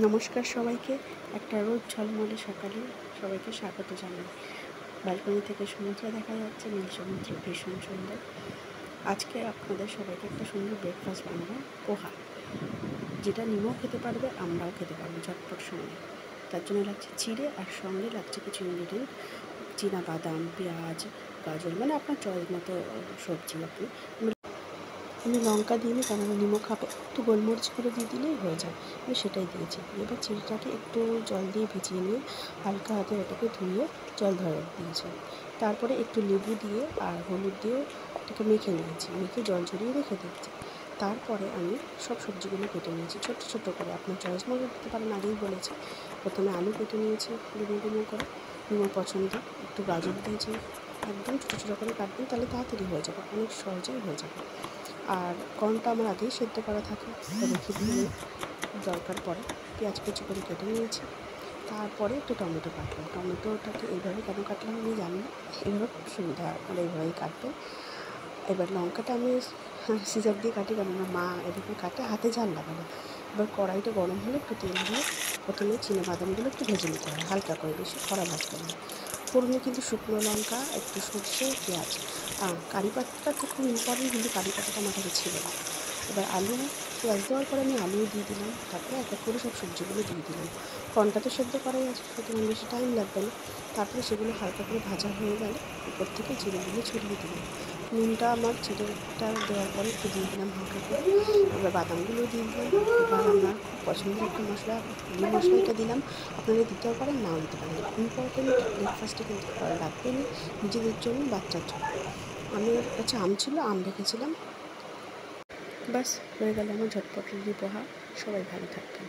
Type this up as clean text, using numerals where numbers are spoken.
নমস্কার সবাইকে। একটা রোদ ঝলমলে সকালে সবাইকে স্বাগত জানাই। ব্যালকনি থেকে সমুদ্র দেখা যাচ্ছে, নীল সমুদ্র, ভীষণ সুন্দর। আজকে আপনাদের সবাইকে একটা সুন্দর ব্রেকফাস্ট বানাবো, পোহা, যেটা নিমও খেতে পারবে, আমরাও খেতে পারবো ঝটপট সময়। তার জন্য লাগছে চিড়ে, আর সঙ্গে লাগছে কিছু ইনগ্রিডিয়েন্ট, চীনা বাদাম, পেঁয়াজ, গাজর, মানে আপনার চয়েস মতো সবজি। আমি লঙ্কা দিইনি, কারণ আমি নিমক খাবো, একটু গোলমরিচ করে দিয়ে দিলেই হয়ে যায়। আমি সেটাই দিয়েছি। এবার চিড়িটাকে একটু জল দিয়ে ভিজিয়ে নিয়ে হালকা হাতে ওটাকে ধুয়ে জল ধরে দিয়েছি। তারপরে একটু লেবু দিয়ে আর হলুদ দিয়ে এটাকে মেখে নিয়েছি, মেখে জল ঝরিয়ে রেখে দিয়েছি। তারপরে আমি সব সবজিগুলো কেটে নিয়েছি ছোট্টো ছোট্টো করে, আপনার চয়েস মতো দিতে পারেন, আগেই বলেছি। প্রথমে আলু কেটে নিয়েছি ডুমো ডুমো করে, নিমো পছন্দ, একটু গাজর দিয়েছি, একদম ছোটো ছোটো করে কাটবেন, তাহলে তাড়াতাড়ি হয়ে যাবে, অনেক সহজেই হয়ে যাবে। আর কর্নটা আমার আগেই সেদ্ধ করা থাকে, রেখে দিয়ে দরকার পড়ে পেঁয়াজ কুচি করে কেটে নিয়েছি। তারপরে একটু টমেটো কাটলাম। টমেটোটাকে এইভাবে কেন কাটলাম আমি জানি না, এইভাবে খুব সুবিধা হয়, মানে এইভাবেই কাটবে। এবার লঙ্কাটা আমি সিজার দিয়ে কাটি, কেননা মা এভাবে কাটে, হাতে ঝাল লাগে না। এবার কড়াইটা গরম হলে একটু তেল দিয়ে প্রথমে বাদামগুলো একটু ভেজে নিতে হয় হালকা করে, বেশি কড়া ভাজতে না। ফোড়নে কিন্তু শুকনো লঙ্কা, একটু সর্ষে, পেঁয়াজ, কারি পাতাটা তো খুব ইম্পর্টেন্ট, কিন্তু কারি পাতাটা আমার কাছে ছিল না। এবার আলু, পেঁয়াজ দেওয়ার পরে আমি আলুও দিয়ে দিলাম, তারপরে এক এক করে সব সবজিগুলো দিয়ে দিলাম। কর্নটা তো সেদ্ধ করাই আছে, সুতরাং বেশি টাইম লাগবে না। তারপরে সেগুলো হালকা করে ভাজা হয়ে গেলে উপর থেকে চিড়েগুলো ছড়িয়ে দিলাম। নুনটা আমার চিড়েটা দেওয়ার পরে একটু দিয়ে দিলাম হালকা করে। এবার বাদামগুলো দিয়ে দিলাম। এবার আমার খুব পছন্দের একটা মশলা, এই মশলাটা দিলাম, আপনারা দিতেও পারেন, নাও দিতে পারেন। ইম্পর্টেন্ট, ব্রেকফাস্টে কিন্তু রাখবেনই, নিজেদের জন্য, বাচ্চার জন্য। আমার কাছে আম ছিল, আম রেখেছিলাম। বাস হয়ে গেল আমার ঝটপট রেডি পোহা। সবাই ভালো থাকবেন।